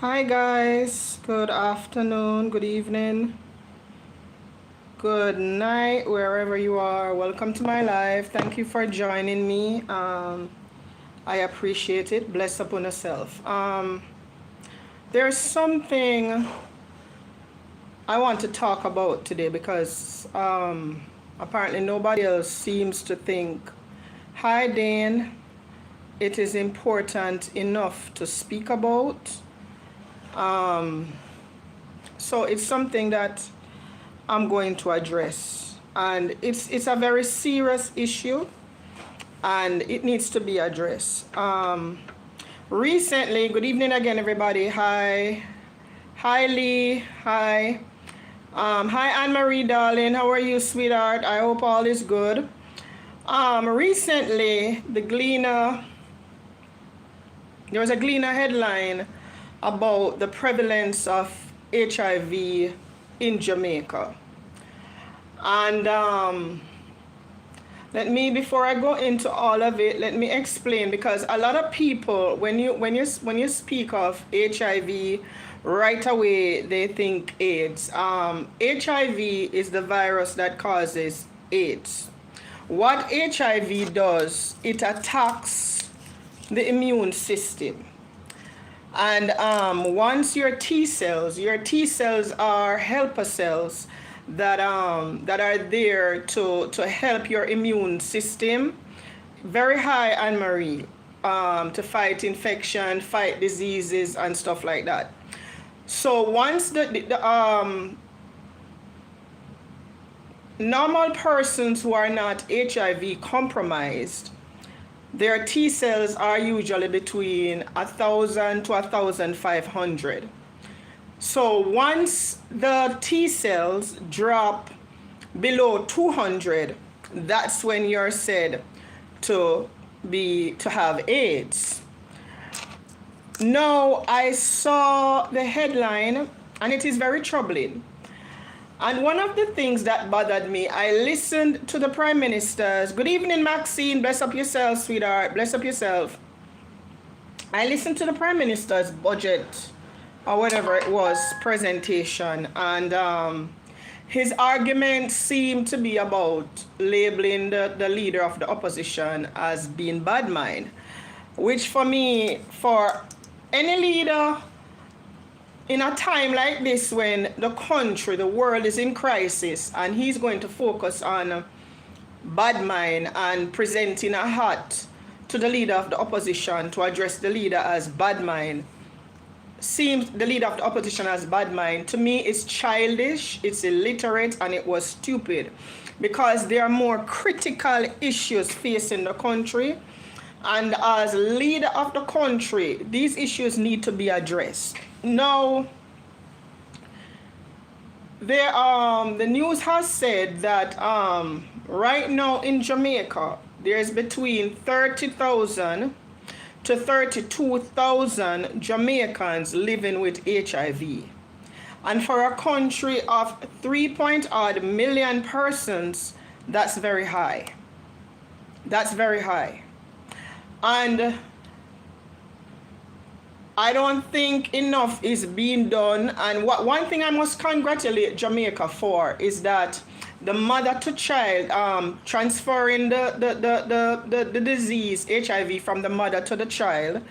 Hi guys, good afternoon, good evening, good night, wherever you are. Welcome to my live. Thank you for joining me. I appreciate it. Bless upon yourself. There's something I want to talk about today because apparently nobody else seems to think, hi Dane, it is important enough to speak about. So it's something that I'm going to address, and it's a very serious issue, and it needs to be addressed. Recently, good evening again, everybody. Hi Lee. Hi Anne Marie, darling. How are you, sweetheart? I hope all is good. Recently, there was a Gleaner headline about the prevalence of HIV in Jamaica. And before I go into all of it, let me explain, because a lot of people, when you speak of HIV, right away they think AIDS. HIV is the virus that causes AIDS. What HIV does, it attacks the immune system. And once your T cells are helper cells that are there to help your immune system, very high, Anne Marie, to fight infection, fight diseases and stuff like that. So once the normal persons who are not HIV compromised, their T cells are usually between 1,000 to 1,500. So once the T cells drop below 200, that's when you're said to have AIDS. Now, I saw the headline, and it is very troubling. And one of the things that bothered me, I listened to the Prime Minister's, good evening Maxine, bless up yourself, sweetheart, bless up yourself. I listened to the Prime Minister's budget, or whatever it was, presentation, and his argument seemed to be about labeling the leader of the opposition as being bad mind, which for me, for any leader, in a time like this when the country, the world is in crisis, and he's going to focus on bad mind and presenting a hat to the leader of the opposition to address the leader as bad mind, seems the leader of the opposition as bad mind, to me it's childish, it's illiterate, and it was stupid, because there are more critical issues facing the country, and as leader of the country, these issues need to be addressed. Now, the news has said that right now in Jamaica, there's between 30,000 to 32,000 Jamaicans living with HIV. And for a country of 3 million persons, that's very high. That's very high. And I don't think enough is being done. And one thing I must congratulate Jamaica for is that the mother to child, transferring the disease HIV from the mother to the child,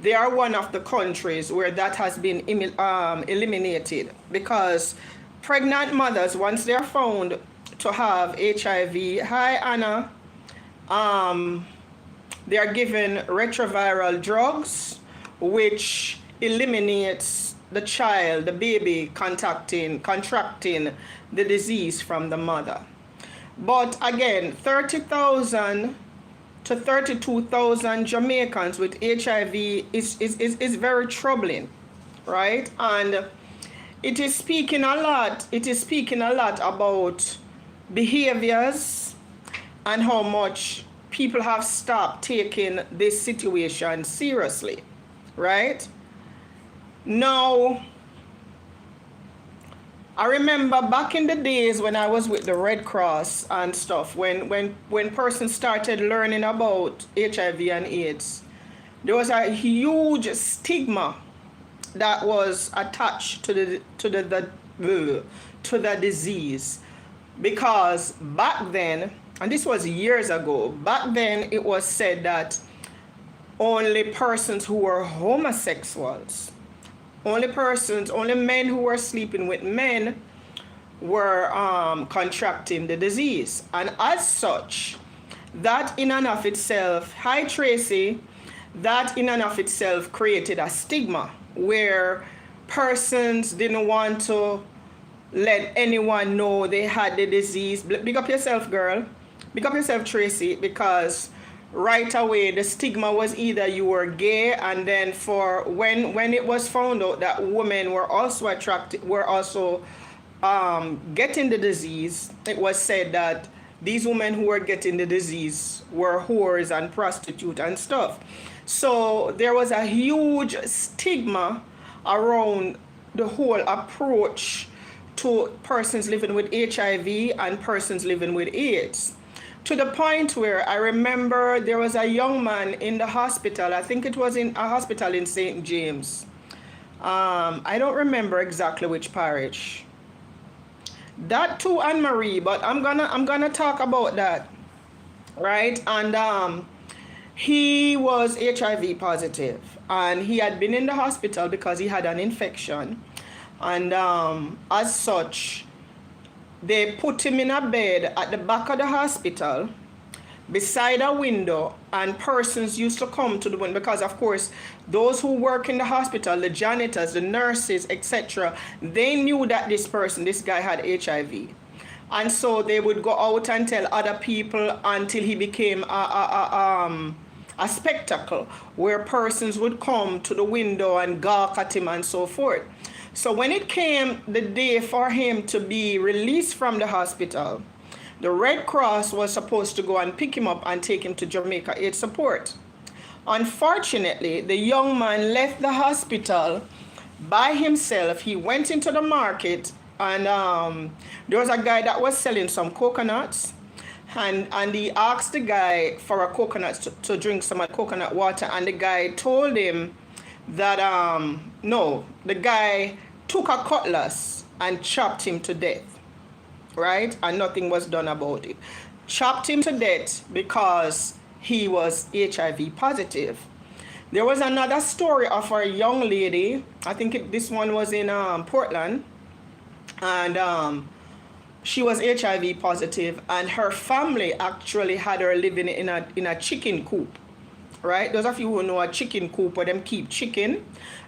they are one of the countries where that has been eliminated, because pregnant mothers, once they are found to have HIV, hi Anna, they are given retroviral drugs, which eliminates the child, the baby, contracting the disease from the mother. But again, 30,000 to 32,000 Jamaicans with HIV is very troubling, right? And it is speaking a lot about behaviors and how much people have stopped taking this situation seriously. Right? Now, I remember back in the days when I was with the Red Cross and stuff, when persons started learning about HIV and AIDS, there was a huge stigma that was attached to the disease, because back then, and this was years ago, back then it was said that only persons who were homosexuals, only men who were sleeping with men were contracting the disease. And as such, that in and of itself, hi Tracy, that in and of itself created a stigma where persons didn't want to let anyone know they had the disease. Big up yourself, girl. Big up yourself, Tracy, because right away the stigma was either you were gay, and then for when it was found out that women were also getting the disease, it was said that these women who were getting the disease were whores and prostitutes and stuff. So there was a huge stigma around the whole approach to persons living with HIV and persons living with AIDS. To the point where I remember there was a young man in the hospital, I think it was in a hospital in St. James. I don't remember exactly which parish. That too, Anne-Marie, but I'm gonna talk about that, right? And he was HIV positive, and he had been in the hospital because he had an infection, and as such, they put him in a bed at the back of the hospital beside a window, and persons used to come to the window because, of course, those who work in the hospital, the janitors, the nurses, etc., they knew that this guy had HIV. And so they would go out and tell other people until he became a spectacle where persons would come to the window and gawk at him and so forth. So when it came the day for him to be released from the hospital, the Red Cross was supposed to go and pick him up and take him to Jamaica Aid Support. Unfortunately, the young man left the hospital by himself. He went into the market, and there was a guy that was selling some coconuts, and he asked the guy for a coconut to drink some coconut water, and the guy told him that no, the guy took a cutlass and chopped him to death, right? And nothing was done about it. Chopped him to death because he was HIV positive. There was another story of a young lady, I think this one was in Portland, and she was HIV positive, and her family actually had her living in a chicken coop, right? Those of you who know a chicken coop where them keep chicken,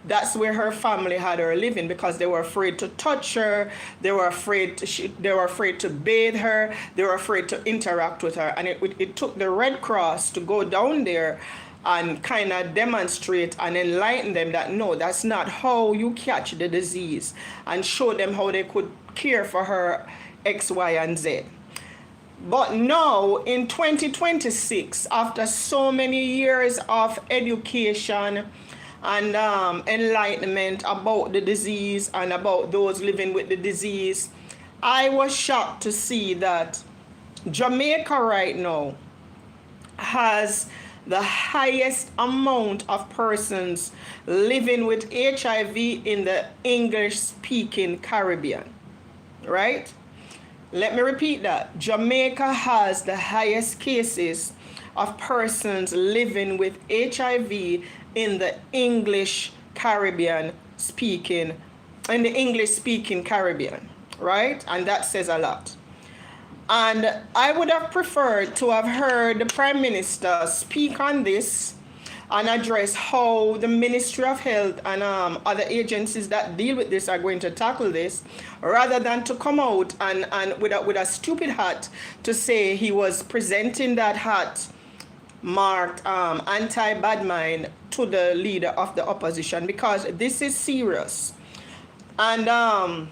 that's where her family had her living because they were afraid to touch her, they were afraid to bathe her, they were afraid to interact with her. And it took the Red Cross to go down there and kind of demonstrate and enlighten them that no, that's not how you catch the disease, and show them how they could care for her X, Y, and Z. But now in 2026, after so many years of education and enlightenment about the disease and about those living with the disease, I was shocked to see that Jamaica right now has the highest amount of persons living with HIV in the English-speaking Caribbean, right? Let me repeat that. Jamaica has the highest cases of persons living with HIV in the English-speaking Caribbean, right? And that says a lot. And I would have preferred to have heard the Prime Minister speak on this and address how the Ministry of Health and other agencies that deal with this are going to tackle this, rather than to come out and with a stupid hat to say he was presenting that hat marked anti-bad mind to the leader of the opposition, because this is serious. And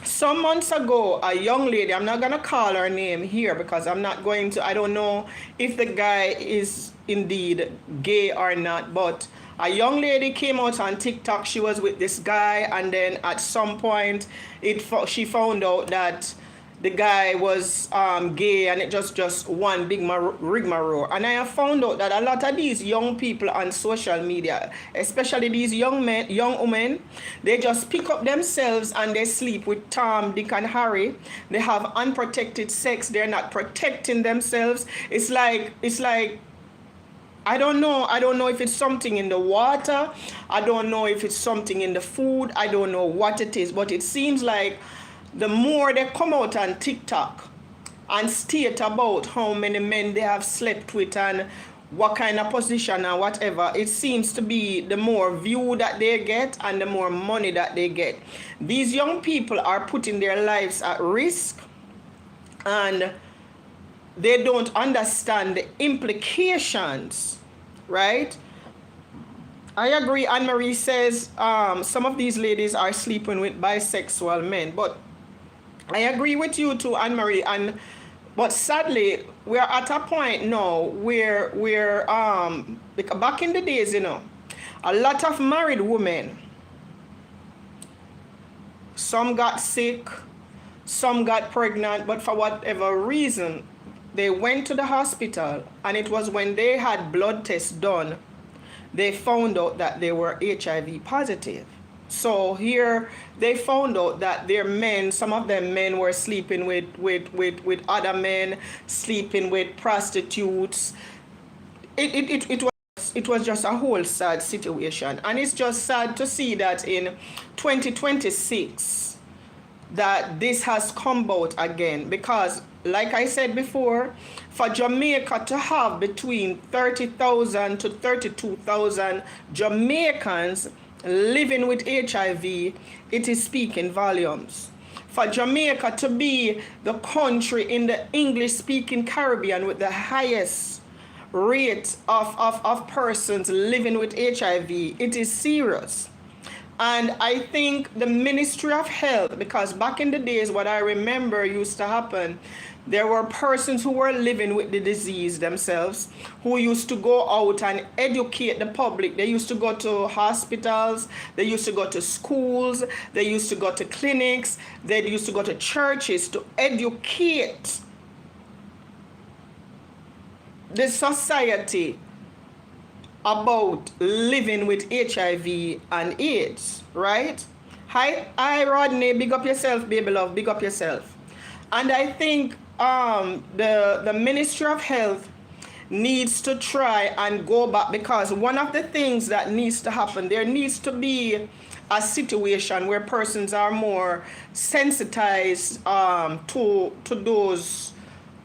some months ago, a young lady, I'm not going to call her name here because I don't know if the guy is indeed gay or not, but a young lady came out on TikTok. She was with this guy, and then at some point she found out that the guy was gay, and it just one big rigmarole. And I have found out that a lot of these young people on social media, especially these young women, they just pick up themselves and they sleep with Tom, Dick, and Harry. They have unprotected sex. They're not protecting themselves. It's like I don't know. I don't know if it's something in the water. I don't know if it's something in the food. I don't know what it is. But it seems like the more they come out on TikTok and state about how many men they have slept with and what kind of position and whatever, it seems to be the more view that they get and the more money that they get. These young people are putting their lives at risk, and they don't understand the implications, right? I agree. Anne-Marie says some of these ladies are sleeping with bisexual men, but I agree with you too, Anne-Marie. But sadly, we're at a point now where back in the days, you know, a lot of married women, some got sick, some got pregnant, but for whatever reason, they went to the hospital, and it was when they had blood tests done, they found out that they were HIV positive. So here they found out that their men, some of them men, were sleeping with other men, sleeping with prostitutes. It was just a whole sad situation, and it's just sad to see that in 2026 that this has come about again, because like I said before, for Jamaica to have between 30,000 to 32,000 Jamaicans living with HIV, it is speaking volumes. For Jamaica to be the country in the English-speaking Caribbean with the highest rate of persons living with HIV, it is serious. And I think the Ministry of Health, because back in the days, what I remember used to happen, there were persons who were living with the disease themselves, who used to go out and educate the public. They used to go to hospitals, they used to go to schools, they used to go to clinics, they used to go to churches to educate the society about living with HIV and AIDS, right? Hi, Rodney, big up yourself, baby love, big up yourself. And I think the Ministry of Health needs to try and go back, because one of the things that needs to happen, there needs to be a situation where persons are more sensitized to those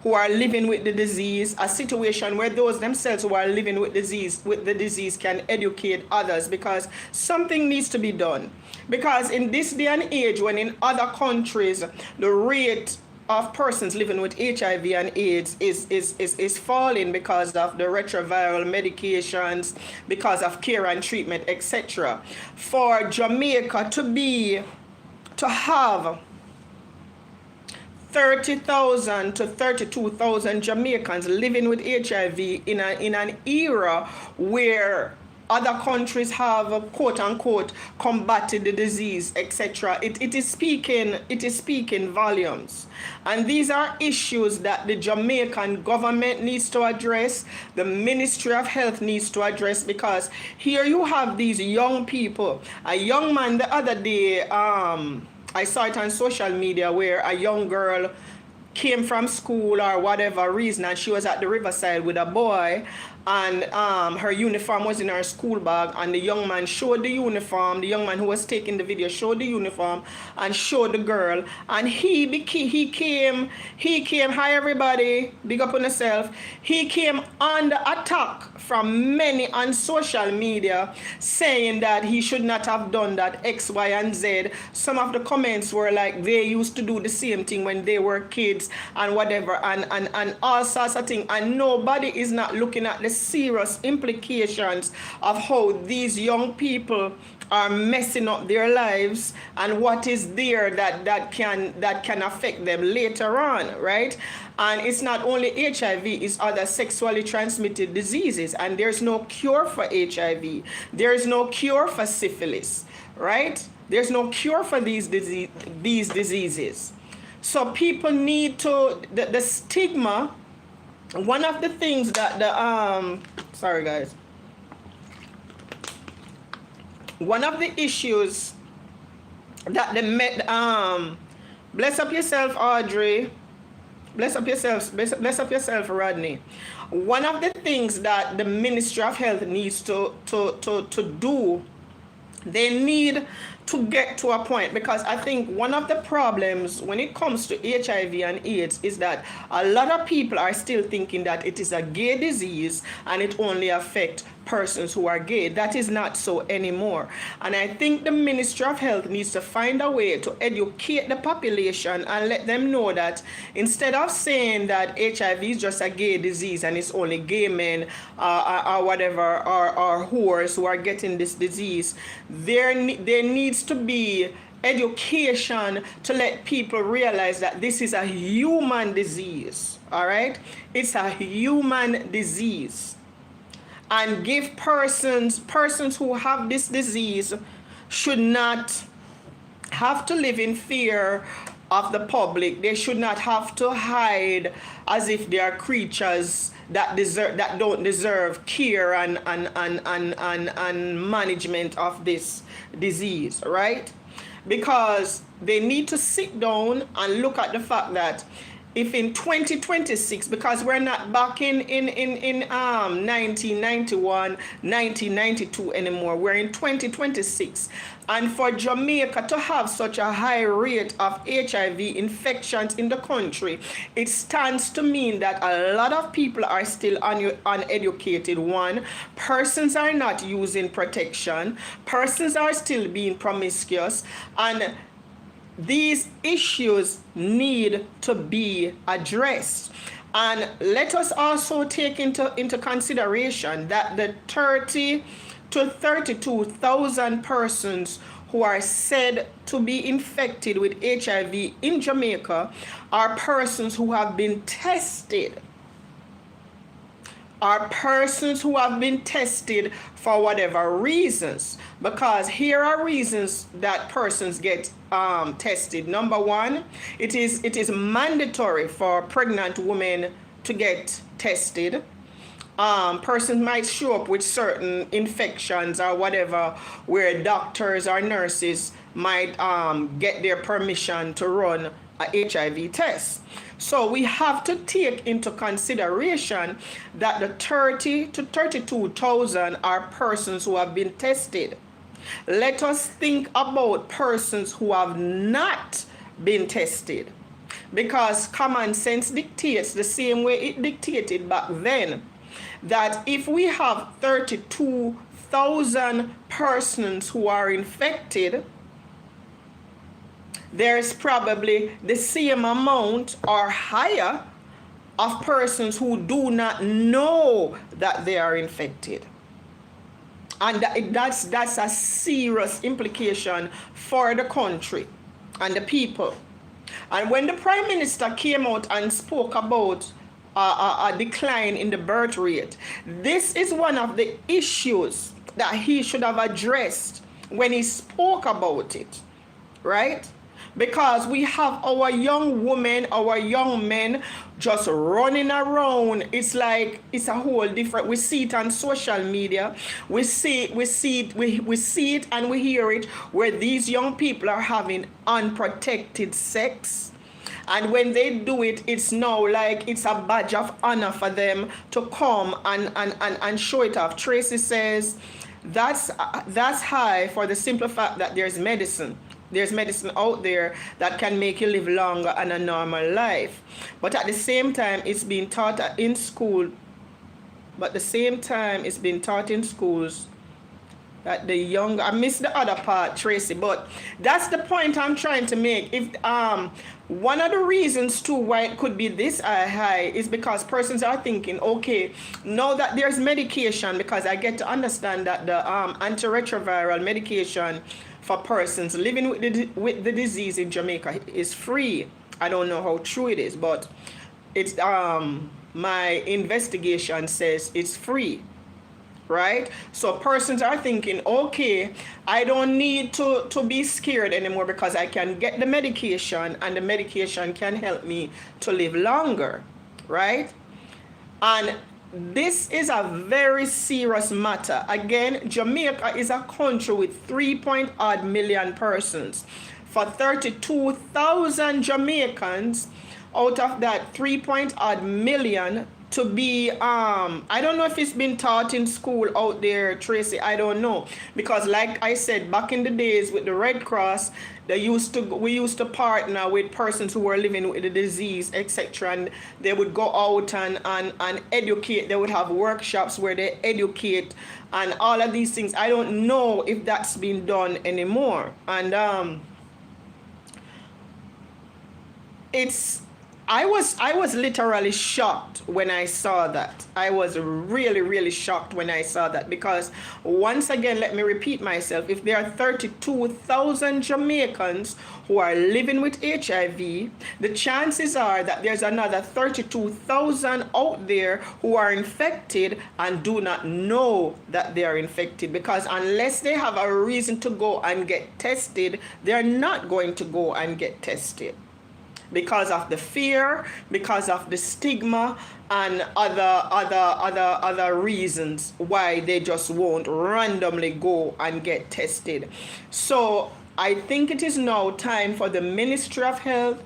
who are living with the disease, a situation where those themselves who are living with the disease can educate others, because something needs to be done. Because in this day and age, when in other countries the rate of persons living with HIV and AIDS is falling because of the retroviral medications, because of care and treatment, etc. For Jamaica to have 30,000 to 32,000 Jamaicans living with HIV in an era where other countries have quote unquote combated the disease, etc. It is speaking volumes. And these are issues that the Jamaican government needs to address, the Ministry of Health needs to address, because here you have these young people. A young man the other day, I saw it on social media, where a young girl came from school or whatever reason, and she was at the riverside with a boy, and her uniform was in her school bag, and the young man showed the uniform. The young man who was taking the video showed the uniform and showed the girl, and he came, hi everybody, big up on yourself. He came under attack from many on social media, saying that he should not have done that, X, Y, and Z. Some of the comments were like they used to do the same thing when they were kids and whatever, and all sorts of things, and nobody is not looking at the serious implications of how these young people are messing up their lives and what is there that can affect them later on, right? And it's not only HIV, it's other sexually transmitted diseases, and there's no cure for HIV. There's no cure for syphilis, right? There's no cure for these diseases. So people need to, the stigma, one of the things that sorry guys, one of the issues that bless up yourself, Audrey, bless up yourself, Rodney. One of the things that the Ministry of Health needs to do, they need to get to a point, because I think one of the problems when it comes to HIV and AIDS is that a lot of people are still thinking that it is a gay disease and it only affects persons who are gay. That is not so anymore. And I think the Ministry of Health needs to find a way to educate the population and let them know that instead of saying that HIV is just a gay disease and it's only gay men or whatever, or whores who are getting this disease, there needs to be education to let people realize that this is a human disease. All right, it's a human disease, and give persons who have this disease should not have to live in fear of the public. They should not have to hide as if they are creatures that don't deserve care and management of this disease, right? Because they need to sit down and look at the fact that if in 2026, because we're not back in 1991, 1992 anymore, we're in 2026, and for Jamaica to have such a high rate of HIV infections in the country, it stands to mean that a lot of people are still uneducated. One, persons are not using protection, persons are still being promiscuous, and these issues need to be addressed. And let us also take into consideration that the 30 to 32,000 persons who are said to be infected with HIV in Jamaica are persons who have been tested. Are persons who have been tested for whatever reasons, because here are reasons that persons get tested. Number one, it is mandatory for pregnant women to get tested. Persons might show up with certain infections or whatever, where doctors or nurses might get their permission to run a HIV test. So we have to take into consideration that the 30 to 32,000 are persons who have been tested. Let us think about persons who have not been tested, because common sense dictates the same way it dictated back then, that if we have 32,000 persons who are infected, there's probably the same amount or higher of persons who do not know that they are infected. And that's a serious implication for the country and the people. And when the Prime Minister came out and spoke about a decline in the birth rate, this is one of the issues that he should have addressed when he spoke about it, right? Because we have our young women, our young men just running around. It's like it's a whole different. We see it on social media. We see it and we hear it, where these young people are having unprotected sex. And when they do it, it's now like it's a badge of honor for them to come and show it off. Tracy says that's high for the simple fact that there's medicine. There's medicine out there that can make you live longer and a normal life. But at the same time, it's being taught in school. But at the same time, it's being taught in schools that the young, I missed the other part, Tracy, but that's the point I'm trying to make. If one of the reasons too why it could be this high is because persons are thinking, okay, now that there's medication, because I get to understand that the antiretroviral medication for persons living with the disease in Jamaica is free. I don't know how true it is, but it's my investigation says it's free. right? So persons are thinking, okay, I don't need to be scared anymore because I can get the medication and the medication can help me to live longer, right? And this is a very serious matter. Again, Jamaica is a country with 3 million persons. For 32,000 Jamaicans, out of that 3 million, to be I don't know if it's been taught in school out there, Tracy. I don't know, because like I said, back in the days with the Red Cross, we used to partner with persons who were living with the disease, etc., and they would go out and educate. They would have workshops where they educate and all of these things. I don't know if that's been done anymore. And it's I was literally shocked when I saw that. I was really, really shocked when I saw that, because once again, let me repeat myself, if there are 32,000 Jamaicans who are living with HIV, the chances are that there's another 32,000 out there who are infected and do not know that they are infected, because unless they have a reason to go and get tested, they're not going to go and get tested, because of the fear, because of the stigma, and other reasons why they just won't randomly go and get tested. So I think it is now time for the Ministry of Health.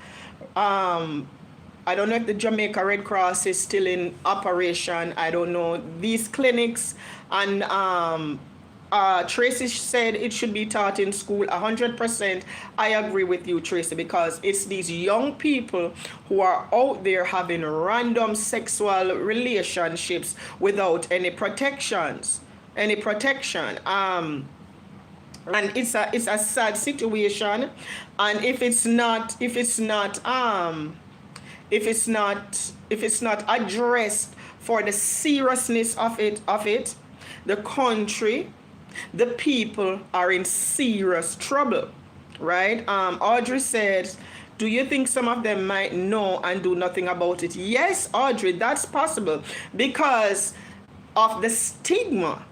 I don't know if the Jamaica Red Cross is still in operation. I don't know. These clinics, and Tracy said it should be taught in school. 100%. I agree with you, Tracy, because it's these young people who are out there having random sexual relationships without any protections, any protection. And it's a sad situation. And if it's not addressed for the seriousness of it, the country, the people are in serious trouble, right? Audrey said, do you think some of them might know and do nothing about it? Yes, Audrey, that's possible, because of the stigma.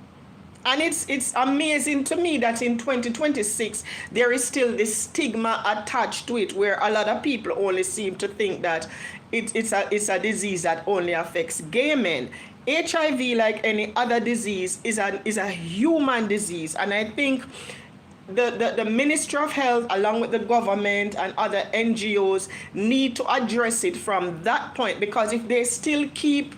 And it's amazing to me that in 2026, there is still this stigma attached to it, where a lot of people only seem to think that it's a disease that only affects gay men. HIV, like any other disease, is a human disease, and I think the Ministry of Health, along with the government and other NGOs, need to address it from that point, because if they still keep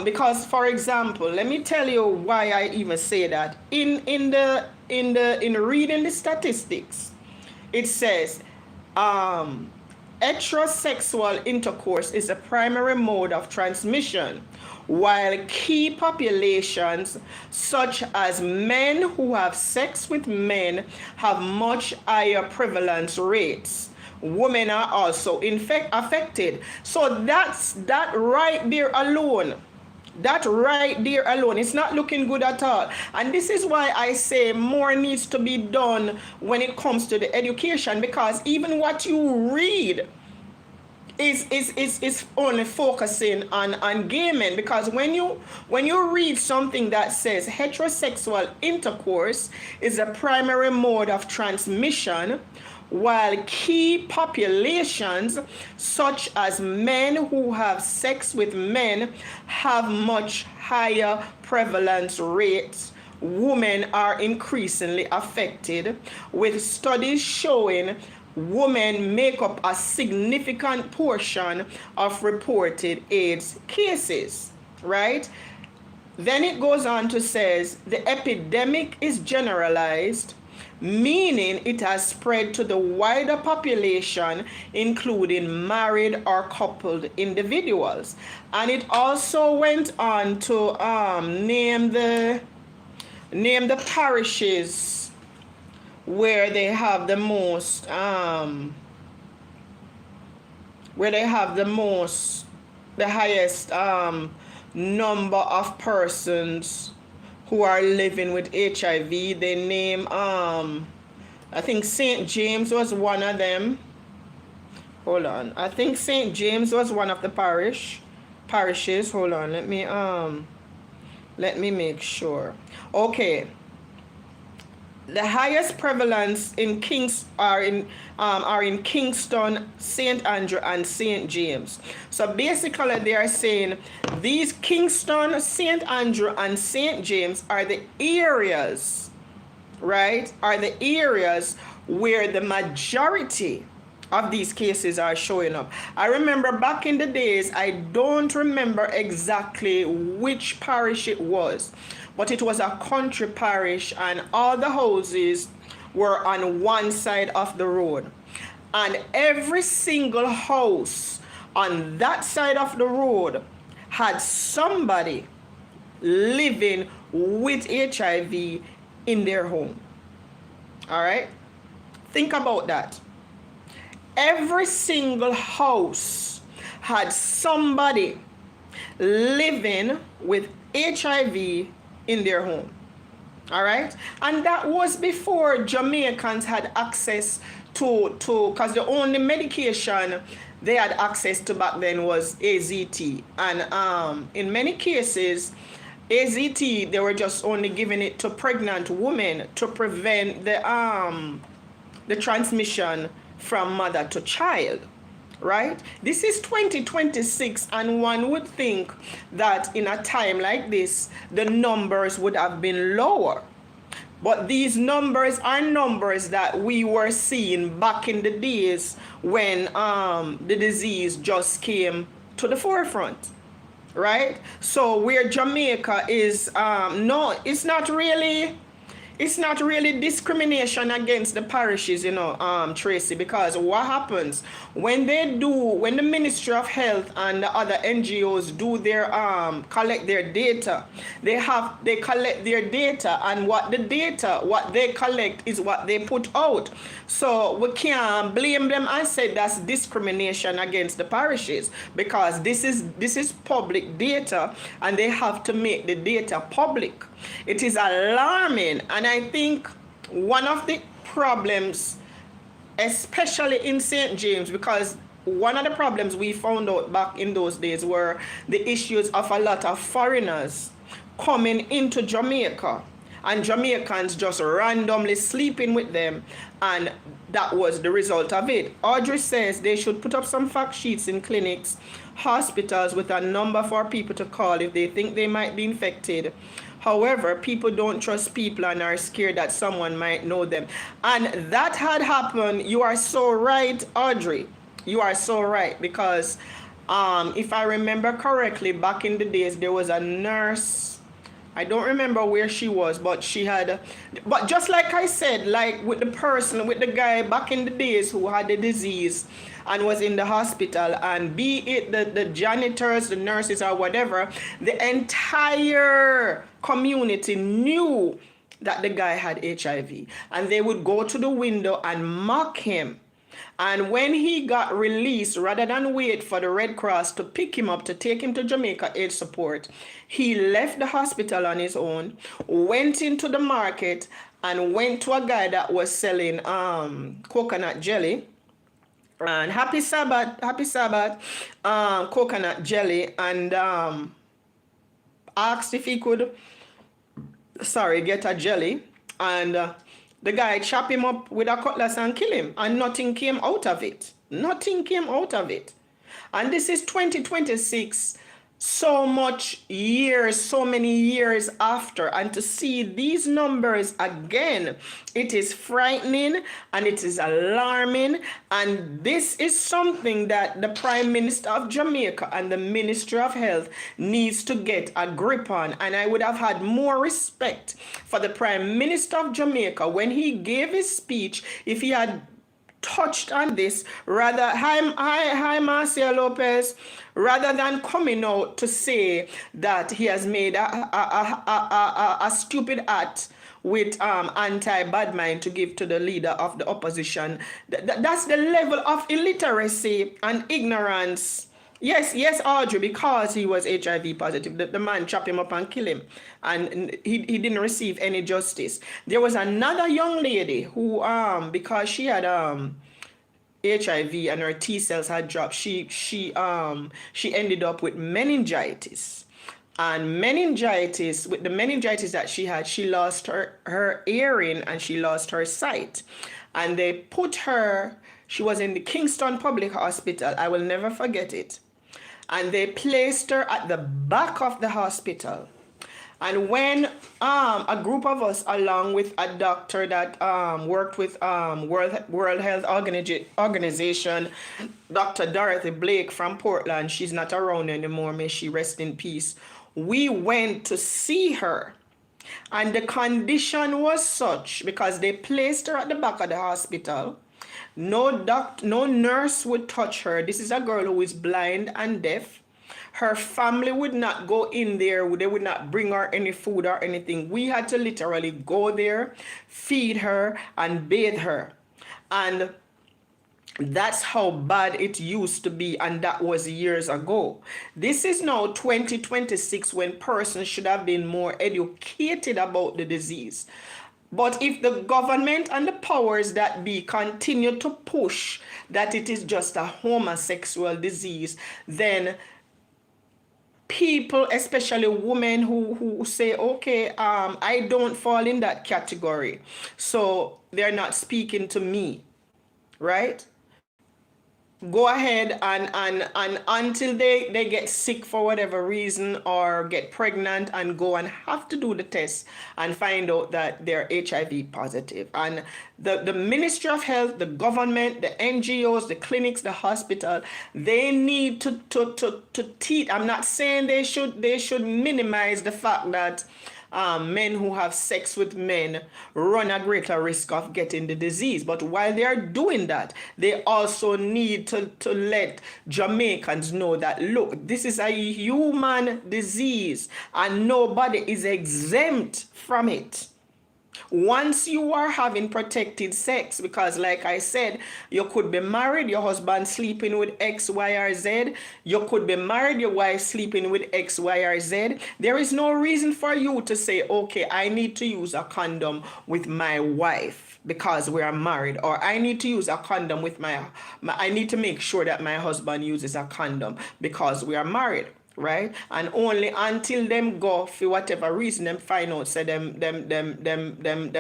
because, for example, let me tell you why I even say that. In reading the statistics, it says heterosexual intercourse is a primary mode of transmission, while key populations such as men who have sex with men have much higher prevalence rates. Women are also affected. So that right there alone. It's not looking good at all. And this is why I say more needs to be done when it comes to the education, because even what you read is only focusing on gay men, because when you read something that says heterosexual intercourse is a primary mode of transmission, while key populations such as men who have sex with men have much higher prevalence rates, women are increasingly affected, with studies showing women make up a significant portion of reported AIDS cases, right? Then it goes on to says the epidemic is generalized, meaning it has spread to the wider population, including married or coupled individuals. And it also went on to name the parishes where they have the most the highest number of persons who are living with HIV. They name I think St. James was one of them. Hold on. I think St. James was one of the parishes. Hold on. Let me Let me make sure. Okay, the highest prevalence in are in Kingston, St. Andrew, and St. James. So basically, they are saying these Kingston, St. Andrew, and St. James are the areas, right? Are the areas where the majority of these cases are showing up. I remember back in the days, I don't remember exactly which parish it was, but it was a country parish, and all the houses were on one side of the road. And every single house on that side of the road had somebody living with HIV in their home. All right? Think about that. Every single house had somebody living with HIV in their home. All right? And that was before Jamaicans had access to because the only medication they had access to back then was AZT. And in many cases, AZT, they were just only giving it to pregnant women to prevent the transmission from mother to child, right? This is 2026, and one would think that in a time like this, the numbers would have been lower. But these numbers are numbers that we were seeing back in the days when the disease just came to the forefront, right? So where Jamaica is, no, it's not really discrimination against the parishes, Tracy, because what happens when the Ministry of Health and the other NGOs do their collect their data, they collect their data, and what they collect is what they put out. So we can't blame them and say that's discrimination against the parishes, because this is public data, and they have to make the data public. It is alarming, and I think one of the problems, especially in St. James, because one of the problems we found out back in those days were the issues of a lot of foreigners coming into Jamaica, and Jamaicans just randomly sleeping with them, and that was the result of it. Audrey says they should put up some fact sheets in clinics, hospitals, with a number for people to call if they think they might be infected. However, people don't trust people and are scared that someone might know them. And that had happened. You are so right, Audrey. You are so right, because if I remember correctly, back in the days, there was a nurse. I don't remember where she was, but but just like I said, like with the guy back in the days who had the disease and was in the hospital, and be it the janitors, the nurses, or whatever, the entire community knew that the guy had HIV, and they would go to the window and mock him. And when he got released, rather than wait for the Red Cross to pick him up to take him to Jamaica Aid Support, he left the hospital on his own, went into the market, and went to a guy that was selling coconut jelly. And happy Sabbath, coconut jelly, and asked if he could, get a jelly, and the guy chopped him up with a cutlass and kill him, and nothing came out of it. Nothing came out of it. And this is 2026, so many years after, and to see these numbers again, it is frightening and it is alarming. And this is something that the Prime Minister of Jamaica and the Ministry of Health needs to get a grip on. And I would have had more respect for the Prime Minister of Jamaica when he gave his speech if he had touched on this, rather, hi Marcia Lopez, rather than coming out to say that he has made a stupid act with anti-bad mind to give to the leader of the opposition. That's the level of illiteracy and ignorance. Yes, Audrey, because he was HIV positive, the man chopped him up and killed him, and he didn't receive any justice. There was another young lady who, because she had HIV and her T cells had dropped, she ended up with meningitis, And meningitis, with the meningitis that she had, she lost her hearing and she lost her sight. And they put her, she was in the Kingston Public Hospital. I will never forget it. And they placed her at the back of the hospital. And when a group of us, along with a doctor that worked with World Health Organization, Dr. Dorothy Blake from Portland, she's not around anymore, may she rest in peace, we went to see her. And the condition was such, because they placed her at the back of the hospital, no nurse would touch her. This is a girl who is blind and deaf. Her family would not go in there. They would not bring her any food or anything. We had to literally go there, feed her, and bathe her. And that's how bad it used to be, and that was years ago. This is now 2026, when persons should have been more educated about the disease. But if the government and the powers that be continue to push that it is just a homosexual disease, then people, especially women who say, okay, I don't fall in that category, so they're not speaking to me, right? Go ahead and until they get sick for whatever reason or get pregnant and go and have to do the test and find out that they're HIV positive. And the Ministry of Health, the government, the NGOs, the clinics, the hospital, they need to teach. I'm not saying they should minimize the fact that men who have sex with men run a greater risk of getting the disease. But while they are doing that, they also need to let Jamaicans know that, look, this is a human disease and nobody is exempt from it. Once you are having protected sex, because like I said, you could be married, your husband sleeping with X, Y, or Z. You could be married, your wife sleeping with X, Y, or Z. There is no reason for you to say, okay, I need to use a condom with my wife because we are married, or I need to use a condom with I need to make sure that my husband uses a condom because we are married. Right? And only until them go for whatever reason them find out say them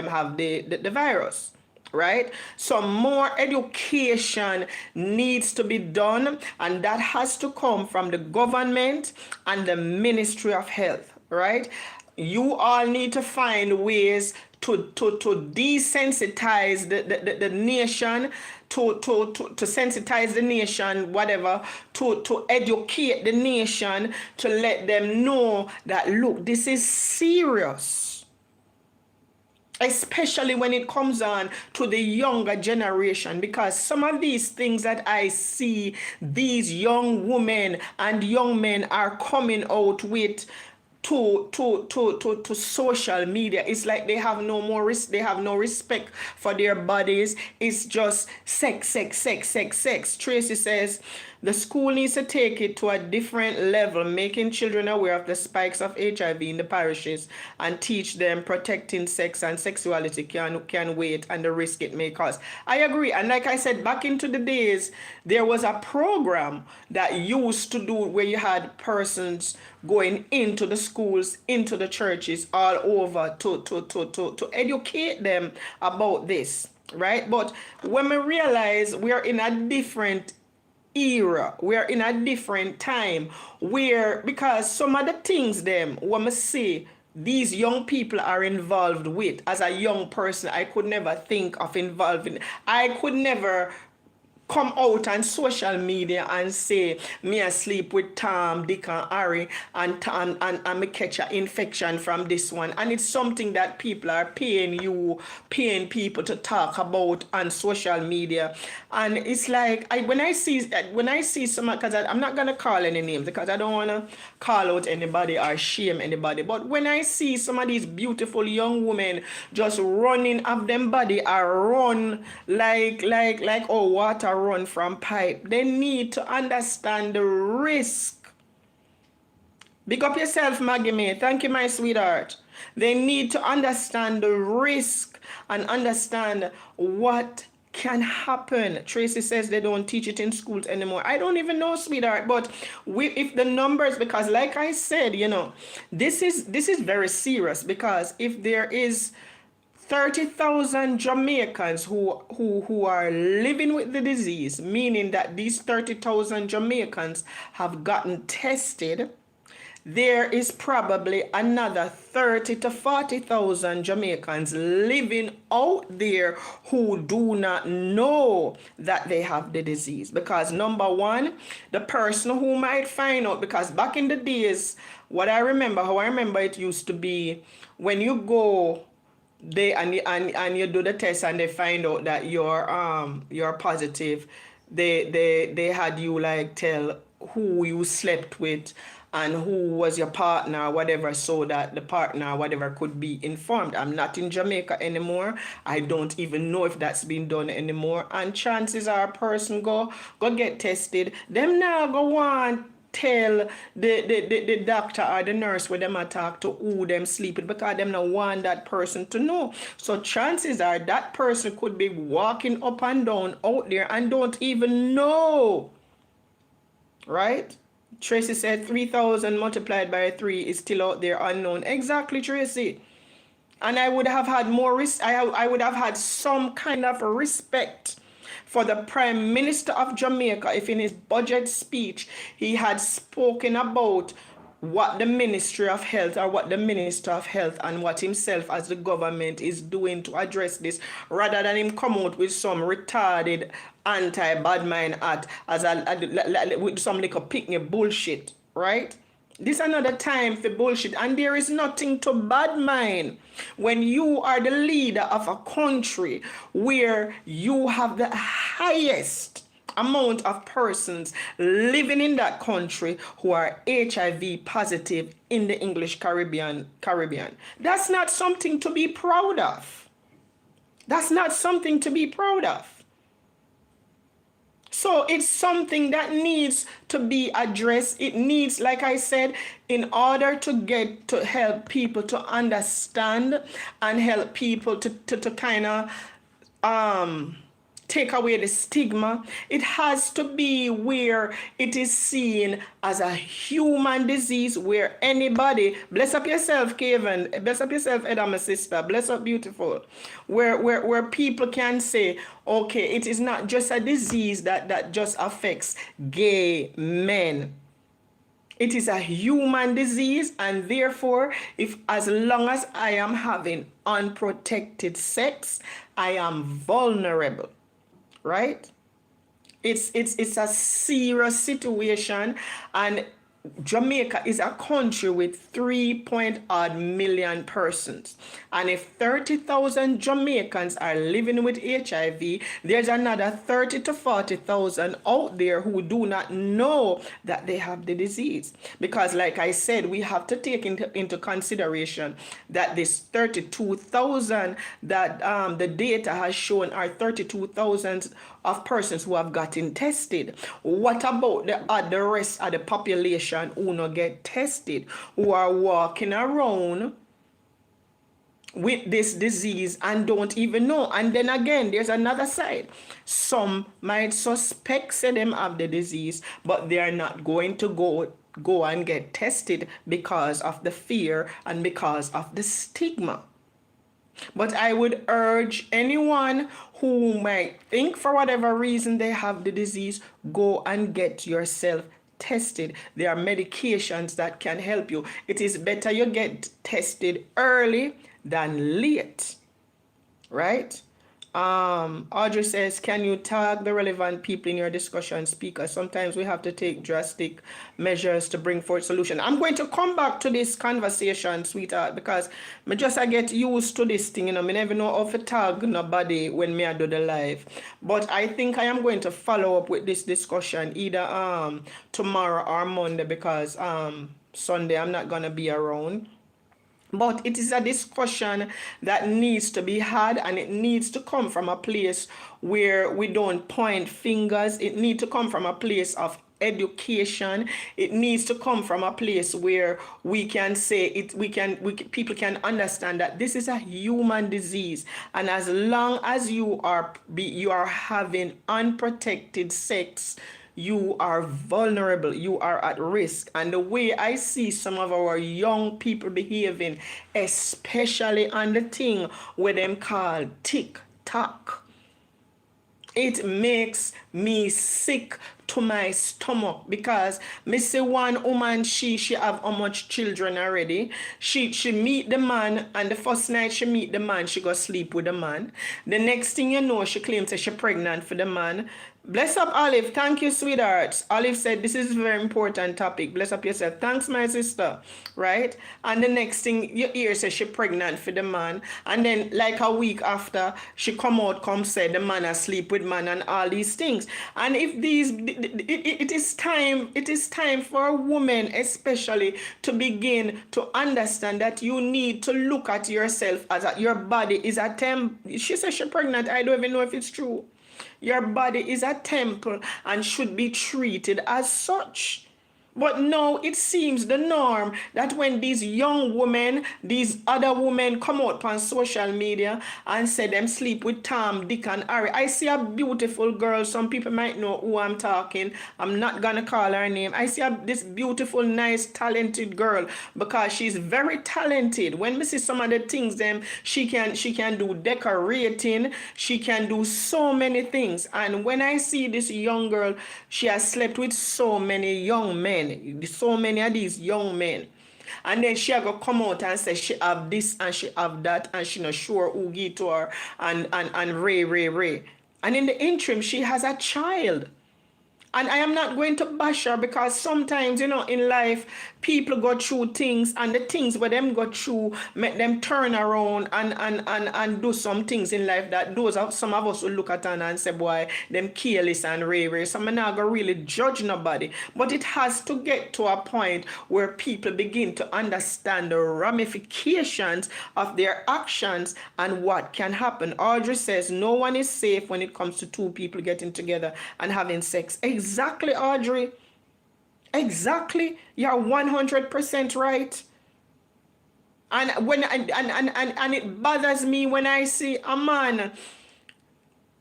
have the virus. Right? So more education needs to be done, and that has to come from the government and the Ministry of Health. Right? You all need to find ways to desensitize the nation, to sensitize the nation, whatever, to educate the nation, to let them know that, look, this is serious. Especially when it comes on to the younger generation, because some of these things that I see these young women and young men are coming out with to social media, it's like they have no more they have no respect for their bodies. It's just sex. Tracy says the school needs to take it to a different level, making children aware of the spikes of HIV in the parishes and teach them protecting sex and sexuality can wait and the risk it may cause. I agree. And like I said, back into the days, there was a program that used to do where you had persons going into the schools, into the churches all over to educate them about this, right? But when we realize we are in a different era, we are in a different time, where because some of the things them when we see these young people are involved with, as a young person, I could never think of involving. I could never come out on social media and say me asleep with Tom, Dick, and Harry, and me catch an infection from this one. And it's something that people are paying people to talk about on social media. And it's like when I see some, because I'm not gonna call any names because I don't wanna call out anybody or shame anybody. But when I see some of these beautiful young women just running up them body or run like water run from pipe, they need to understand the risk. Big up yourself, Maggie May. Thank you, my sweetheart. They need to understand the risk and understand what can happen. Tracy says they don't teach it in schools anymore. I don't even know, sweetheart, but if the numbers, because like I said, this is very serious, because if there is 30,000 Jamaicans who are living with the disease, meaning that these 30,000 Jamaicans have gotten tested, there is probably another 30 to 40,000 Jamaicans living out there who do not know that they have the disease. Because number one, the person who might find out, because back in the days, how I remember it used to be, when you go and you do the test and they find out that you're positive, they had you like tell who you slept with and who was your partner or whatever, so that the partner or whatever could be informed. I'm not in Jamaica anymore. I don't even know if that's been done anymore. And chances are a person go get tested, them now go on tell the doctor or the nurse where them attack to who them sleep with, because them not want that person to know. So chances are that person could be walking up and down out there and don't even know. Right? Tracy said 3,000 multiplied by 3 is still out there unknown. Exactly, Tracy. And I would have had more I would have had some kind of respect for the Prime Minister of Jamaica if in his budget speech he had spoken about what the Ministry of Health or what the Minister of Health and what himself as the government is doing to address this, rather than him come out with some retarded anti-bad mind act as with some little picnic bullshit, right? This is another time for bullshit, and there is nothing to bad mind when you are the leader of a country where you have the highest amount of persons living in that country who are HIV positive in the English Caribbean. That's not something to be proud of. That's not something to be proud of. So it's something that needs to be addressed. It needs, like I said, in order to help people to understand and help people to kind of take away the stigma, it has to be where it is seen as a human disease, where anybody, bless up yourself, Kevin, bless up yourself, Edda, my sister, bless up, beautiful, where people can say, okay, it is not just a disease that just affects gay men. It is a human disease, and therefore, as long as I am having unprotected sex, I am vulnerable. Right? It's a serious situation, and Jamaica is a country with 3-odd million persons. And if 30,000 Jamaicans are living with HIV, there's another 30 to 40,000 out there who do not know that they have the disease. Because like I said, we have to take into consideration that this 32,000 that the data has shown are 32,000 of persons who have gotten tested. What about the rest of the population who not get tested, who are walking around with this disease and don't even know? And then again, there's another side. Some might suspect say them have the disease, but they are not going to go and get tested because of the fear and because of the stigma. But I would urge anyone who might think for whatever reason they have the disease, go and get yourself tested. There are medications that can help you. It is better you get tested early than late, right? Audrey says, can you tag the relevant people in your discussion speakers? Sometimes we have to take drastic measures to bring forth solution. I'm going to come back to this conversation, sweetheart, because I get used to this thing, I never know how to tag nobody when I do the live. But I think I am going to follow up with this discussion either tomorrow or Monday, because Sunday I'm not gonna be around. But it is a discussion that needs to be had, and it needs to come from a place where we don't point fingers. It needs to come from a place of education. It needs to come from a place where we can say it, people can understand that this is a human disease, and as long as you are having unprotected sex, you are vulnerable, you are at risk. And the way I see some of our young people behaving, especially on the thing where them call TikTok, it makes me sick to my stomach, because me see one woman, she have how much children already. She meet the man, and the first night she meet the man, she go sleep with the man. The next thing you know, she claims that she pregnant for the man. Bless up, Olive. Thank you, sweethearts. Olive said this is a very important topic. Bless up yourself. Thanks, my sister. Right? And the next thing you hear, says she pregnant for the man. And then like a week after, she come out, come say the man asleep with man and all these things. And if these, it is time for a woman especially to begin to understand that you need to look at yourself as your body is a temple. She says she's pregnant. I don't even know if it's true. Your body is a temple and should be treated as such. But now it seems the norm that when these young women, these other women come out on social media and say them sleep with Tom, Dick and Harry. I see a beautiful girl. Some people might know who I'm talking. I'm not going to call her name. I see this beautiful, nice, talented girl, because she's very talented. When we see some of the things them, she can do decorating. She can do so many things. And when I see this young girl, she has slept with so many young men. So many of these young men, and then she go come out and say she have this and she have that, and she not sure who give to her, and Ray, and in the interim she has a child. And I am not going to bash her, because sometimes, in life, people go through things, and the things where them go through make them turn around and do some things in life that some of us will look at and say, boy, them careless and ray. So I'm not going to really judge nobody. But it has to get to a point where people begin to understand the ramifications of their actions and what can happen. Audrey says no one is safe when it comes to two people getting together and having sex. Exactly, Audrey. Exactly. You're 100% right. And when and it bothers me when I see a man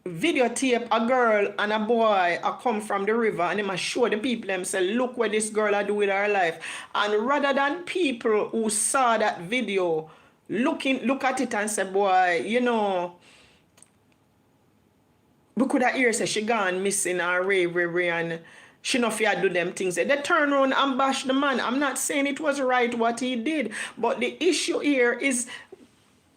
videotape a girl and a boy a come from the river, and they must show the people them say, look what this girl a do with her life. And rather than people who saw that video look at it and say, boy, we could have hear say she gone missing or ray, and she no fear do them things. They turn around and bash the man. I'm not saying it was right what he did, but the issue here is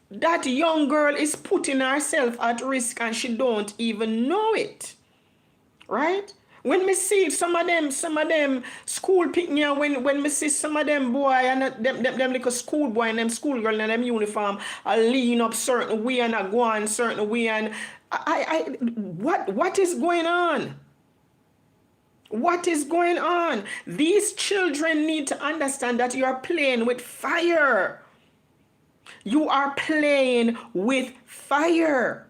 that young girl is putting herself at risk and she don't even know it. Right? When me see some of them school picnic, when me see some of them boy and them little school boy and them school girl and them uniform, I lean up certain way and I go on certain way, and what is going on? What is going on? These children need to understand that you are playing with fire. You are playing with fire.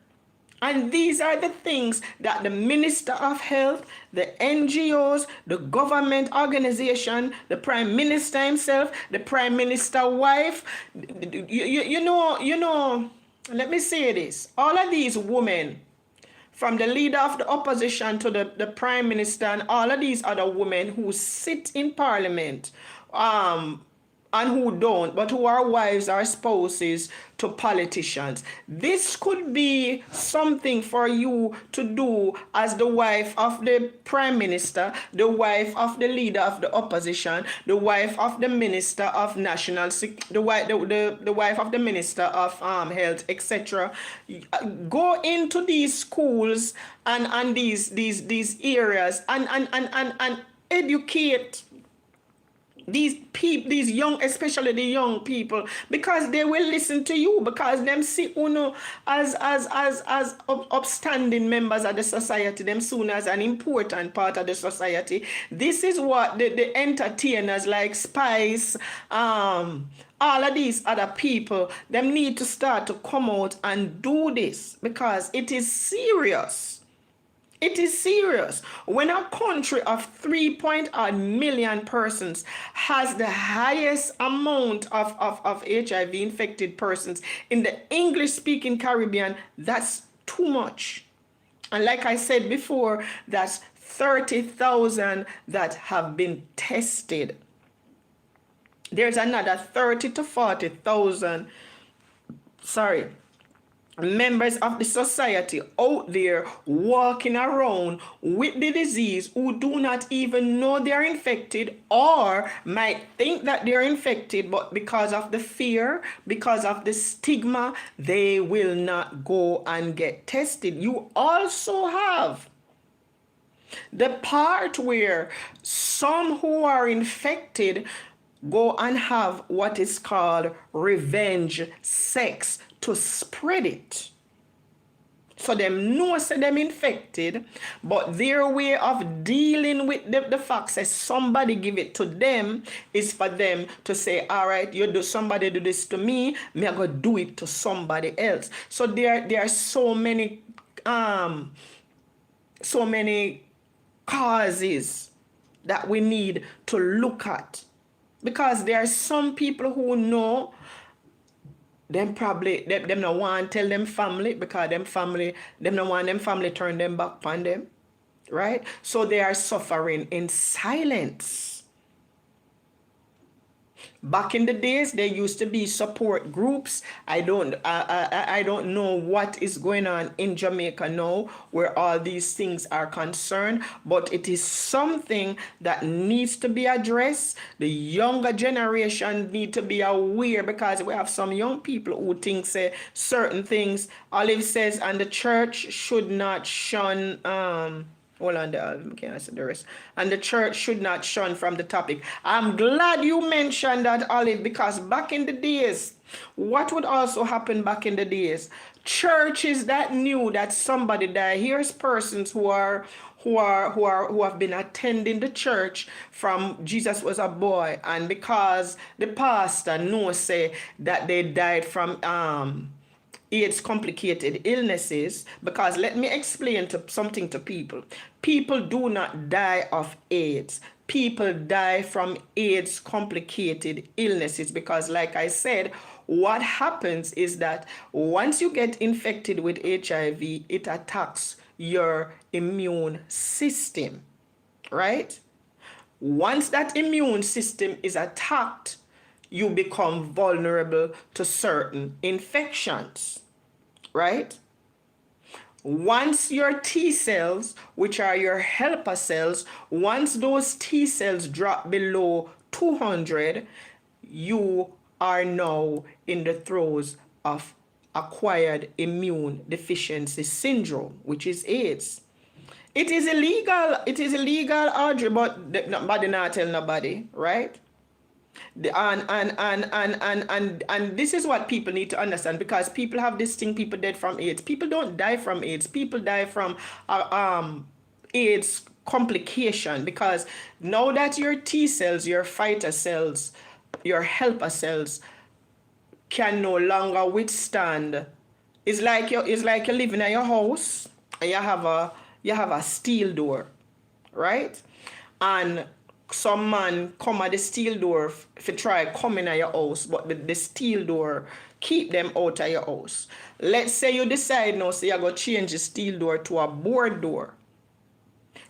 And these are the things that the Minister of Health, the NGOs, the government organization, the Prime Minister himself, the Prime Minister wife, you know, let me say this. All of these women, from the leader of the opposition to the Prime Minister and all of these other women who sit in Parliament, and who don't, but who are wives or spouses to politicians. This could be something for you to do as the wife of the Prime Minister, the wife of the leader of the opposition, the wife of the Minister of National Security, the wife of the Minister of Health, etc. Go into these schools and these areas and educate these young, especially the young people, because they will listen to you, because them see uno as upstanding members of the society, them soon as an important part of the society. This is what the entertainers like Spice, all of these other people, them need to start to come out and do this, because it is serious. It is serious. When a country of 3.8 million persons has the highest amount of HIV infected persons in the English speaking Caribbean, that's too much. And like I said before, that's 30,000 that have been tested. There's another 30 to 40,000, members of the society out there walking around with the disease who do not even know they're infected or might think that they're infected, but because of the fear, because of the stigma, they will not go and get tested. You also have the part where some who are infected go and have what is called revenge sex to spread it. So them know say them infected, but their way of dealing with the fact that somebody give it to them is for them to say, all right, somebody do this to me, me I go do it to somebody else. So there are so many causes that we need to look at. Because there are some people who know them probably them not want to tell them family because them don't want them family turn them back on them, right? So they are suffering in silence. Back in the days, there used to be support groups. I don't know what is going on in Jamaica now where all these things are concerned, but it is something that needs to be addressed. The younger generation need to be aware because we have some young people who think say certain things. Olive says, and the church should not shun hold on there, I can't say the rest. And the church should not shun from the topic. I'm glad you mentioned that, Olive, because back in the days, what would also happen back in the days? Churches that knew that somebody died. Here's persons who have been attending the church from Jesus was a boy, and because the pastor knows say that they died from AIDS complicated illnesses, because let me explain something to people. People do not die of AIDS. People die from AIDS complicated illnesses because, like I said, what happens is that once you get infected with HIV, it attacks your immune system, right? Once that immune system is attacked, you become vulnerable to certain infections, right? Once your T cells, which are your helper cells, once those T cells drop below 200, you are now in the throes of acquired immune deficiency syndrome, which is AIDS. It is illegal, Audrey, but nobody not tell nobody, right? And this is what people need to understand, because people have this thing, people dead from AIDS. People don't die from AIDS. People die from AIDS complication, because now that your T cells, your fighter cells, your helper cells can no longer withstand. It's like you're living in your house and you have a steel door, right? And some man come at the steel door to try come in your house, but the steel door keep them out of your house. Let's say you decide now, so you're going to change the steel door to a board door.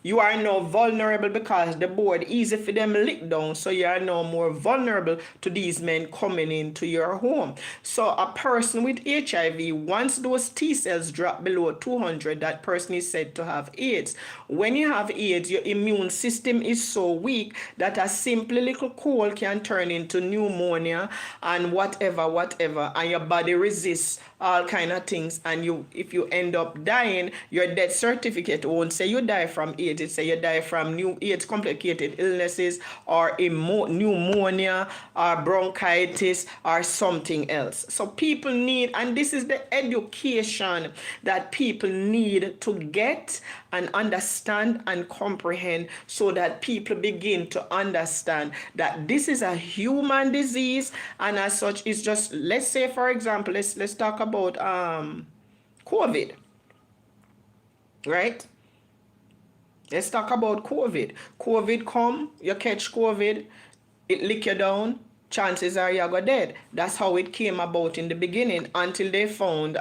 You are now vulnerable because the board easy for them lick down, so you are now more vulnerable to these men coming into your home. So a person with HIV, once those T cells drop below 200, that person is said to have AIDS. When you have AIDS, your immune system is so weak that a simple little cold can turn into pneumonia and whatever, and your body resists all kind of things, and if you end up dying, your death certificate won't say you die from AIDS. It say you die from new AIDS complicated illnesses or pneumonia or bronchitis or something else. So people need, and this is the education that people need to get and understand and comprehend, so that people begin to understand that this is a human disease, and as such, it's just, let's say for example, let's talk about COVID, right? Let's talk about COVID. COVID come, you catch COVID, it lick you down, chances are you go dead. That's how it came about in the beginning until they found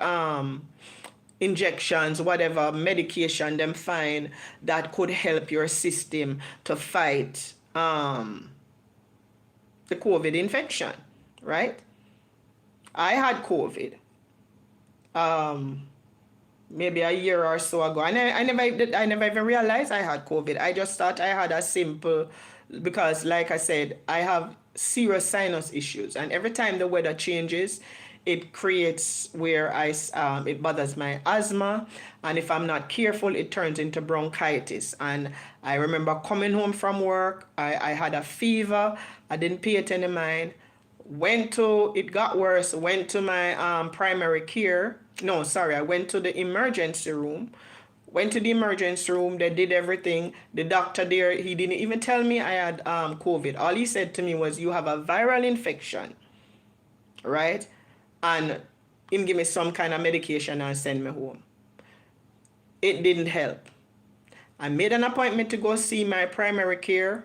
injections, whatever medication them find that could help your system to fight the COVID infection, right? I had COVID maybe a year or so ago, and I never even realized I had COVID. I just thought I had a simple, because like I said, I have serious sinus issues, and every time the weather changes, it creates where it bothers my asthma, and if I'm not careful, it turns into bronchitis. And I remember coming home from work, I had a fever, I didn't pay it any mind, it got worse, went to my primary care. No, sorry, I went to the emergency room. Went to the emergency room, they did everything. The doctor there, he didn't even tell me I had COVID. All he said to me was, you have a viral infection, right? And him give me some kind of medication and send me home. It didn't help. I made an appointment to go see my primary care,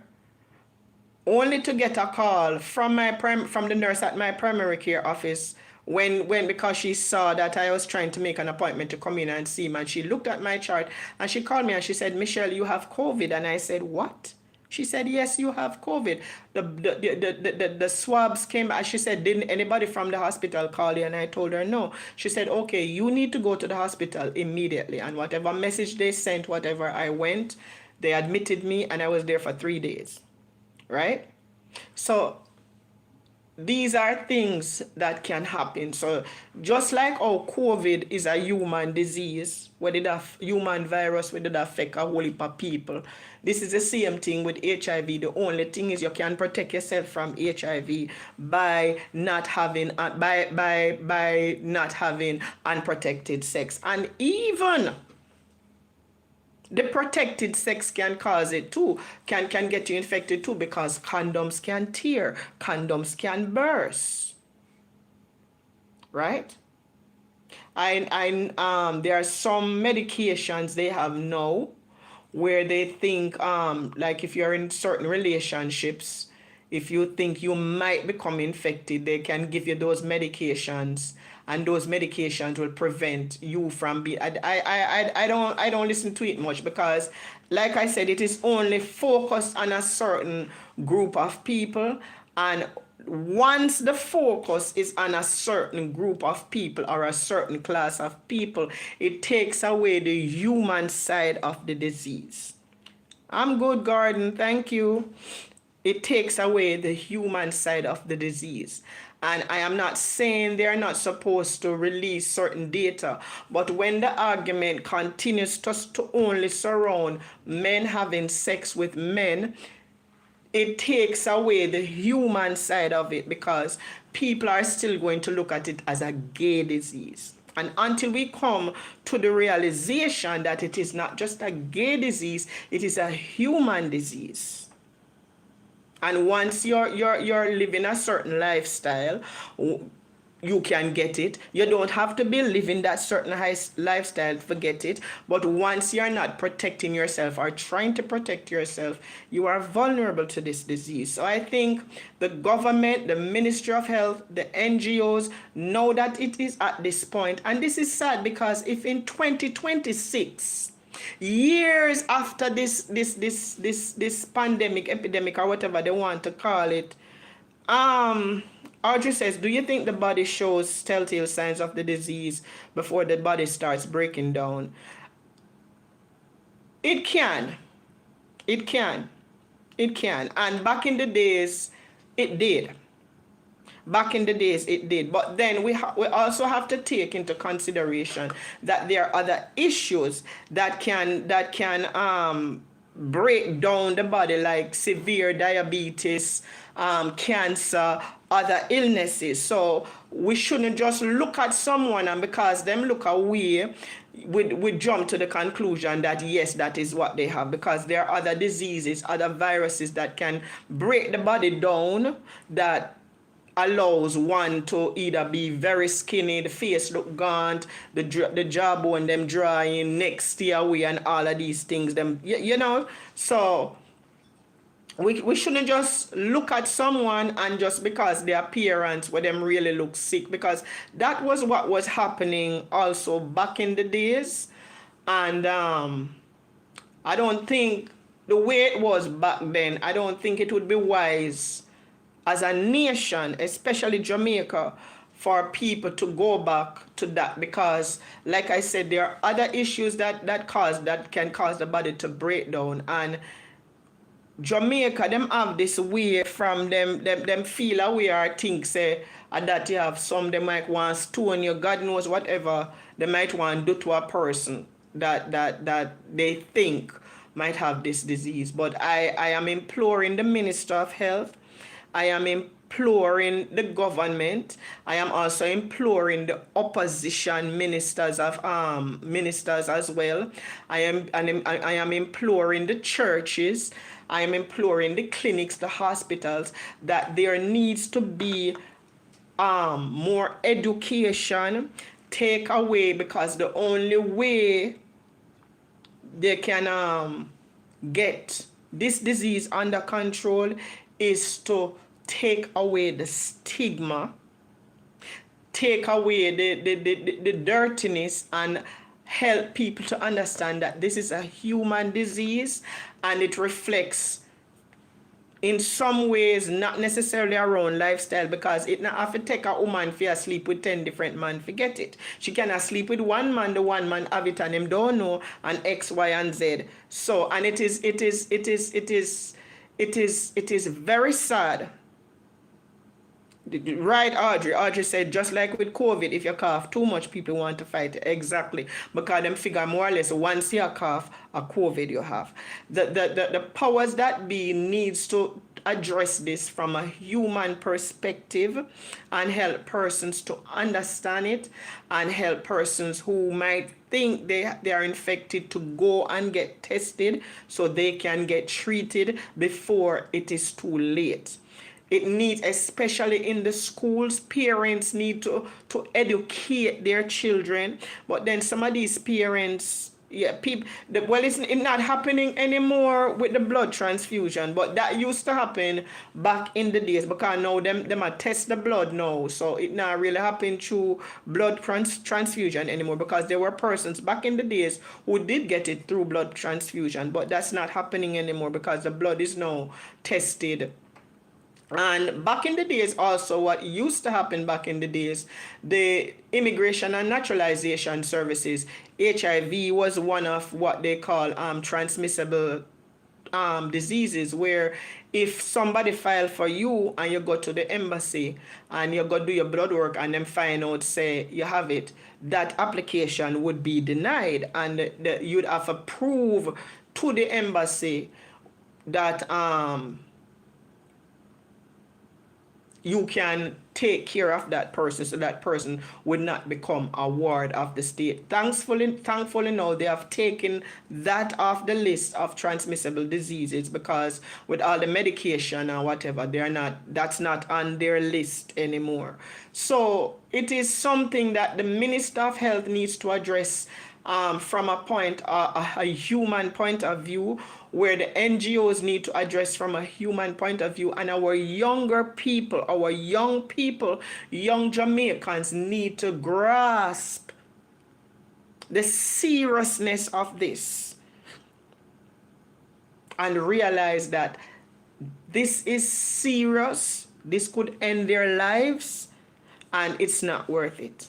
only to get a call from the nurse at my primary care office when because she saw that I was trying to make an appointment to come in and see him, and she looked at my chart and she called me and she said, Michelle, you have COVID. And I said, what? She said, yes, you have COVID. The swabs came back. She said, didn't anybody from the hospital call you? And I told her no. She said, okay, you need to go to the hospital immediately. And whatever message they sent, whatever, I went, they admitted me, and I was there for 3 days. Right? So these are things that can happen. So just like how COVID is a human disease, where it human virus, where it affect a whole heap of people, this is the same thing with HIV. The only thing is you can protect yourself from HIV by not having by not having unprotected sex. And even the protected sex can cause it too, can get you infected too, because condoms can tear, condoms can burst, right? There are some medications they have now where they think, like if you're in certain relationships, if you think you might become infected, they can give you those medications, and those medications will prevent you from being. I don't listen to it much, because like I said, it is only focused on a certain group of people, and once the focus is on a certain group of people or a certain class of people, it takes away the human side of the disease. I'm good, Gordon, thank you. It takes away the human side of the disease. And I am not saying they are not supposed to release certain data, but when the argument continues to only surround men having sex with men, it takes away the human side of it, because people are still going to look at it as a gay disease. And until we come to the realization that it is not just a gay disease, it is a human disease. And once you're living a certain lifestyle, you can get it. You don't have to be living that certain lifestyle to forget it. But once you're not protecting yourself or trying to protect yourself, you are vulnerable to this disease. So I think the government, the Ministry of Health, the NGOs know that it is at this point. And this is sad, because if in 2026, years after this pandemic, epidemic, or whatever they want to call it, Audrey says, do you think the body shows telltale signs of the disease before the body starts breaking down? It can. And back in the days, it did. But then we also have to take into consideration that there are other issues that can break down the body, like severe diabetes, cancer, other illnesses. So we shouldn't just look at someone and because them look away, we jump to the conclusion that yes, that is what they have, because there are other diseases, other viruses that can break the body down, that allows one to either be very skinny, the face look gaunt, the jawbone them drawing, neck stay away, and all of these things. Them, you know, so we shouldn't just look at someone and just because their appearance where them really look sick, because that was what was happening also back in the days. And I don't think the way it was back then, I don't think it would be wise as a nation, especially Jamaica, for people to go back to that, because like I said, there are other issues that can cause the body to break down. And Jamaica, them have this way from them feel away or think say that you have some, they might want stone you, God knows whatever they might want to do to a person that they think might have this disease. But I am imploring the Minister of Health, I am imploring the government, I am also imploring the opposition ministers as well. I am imploring the churches, I am imploring the clinics, the hospitals, that there needs to be more education take away, because the only way they can get this disease under control is to take away the stigma, take away the dirtiness, and help people to understand that this is a human disease, and it reflects in some ways not necessarily around lifestyle, because it not have to take a woman for sleep with 10 different men. Forget it. She cannot sleep with one man, the one man have it and him don't know, and X, Y, and Z. So, and it is very sad. Right, Audrey said, just like with COVID, if you cough too much, people want to fight it. Exactly. Because them figure more or less once you cough, a COVID you have. The powers that be needs to address this from a human perspective and help persons to understand it, and help persons who might think they are infected to go and get tested so they can get treated before it is too late. It needs, especially in the schools, parents need to educate their children. But then some of these parents, well, it's not happening anymore with the blood transfusion, but that used to happen back in the days, because now them are test the blood now, so it not really happen through blood transfusion anymore, because there were persons back in the days who did get it through blood transfusion, but that's not happening anymore because the blood is now tested. And back in the days also, what used to happen back in the days, the Immigration and Naturalization Services, HIV was one of what they call transmissible diseases, where if somebody file for you and you go to the embassy and you go do your blood work and then find out say you have it, that application would be denied, and you'd have to prove to the embassy that you can take care of that person, so that person would not become a ward of the state. Thankfully now they have taken that off the list of transmissible diseases, because with all the medication and whatever, that's not on their list anymore. So it is something that the Minister of Health needs to address from a human point of view, where the NGOs need to address from a human point of view, and our younger people, young Jamaicans need to grasp the seriousness of this and realize that this is serious, this could end their lives, and it's not worth it.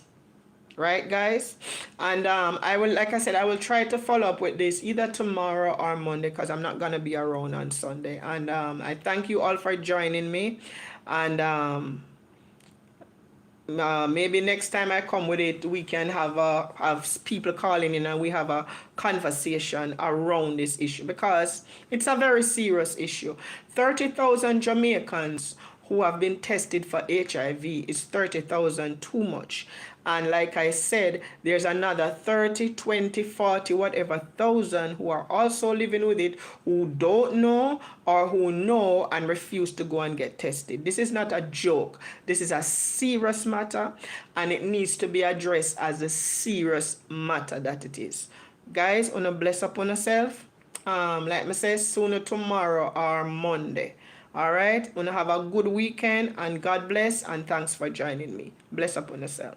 Right, guys? And I will, like I said, I will try to follow up with this either tomorrow or Monday, because I'm not gonna be around on Sunday. And I thank you all for joining me. And maybe next time I come with it, we can have people calling in and we have a conversation around this issue, because it's a very serious issue. 30,000 Jamaicans who have been tested for HIV is 30,000 too much. And like I said, there's another 30, 20, 40, whatever thousand who are also living with it, who don't know or who know and refuse to go and get tested. This is not a joke. This is a serious matter, and it needs to be addressed as a serious matter that it is. Guys, wanna bless upon yourself. Like me say, sooner tomorrow or Monday. All right, wanna have a good weekend, and God bless, and thanks for joining me. Bless upon yourself.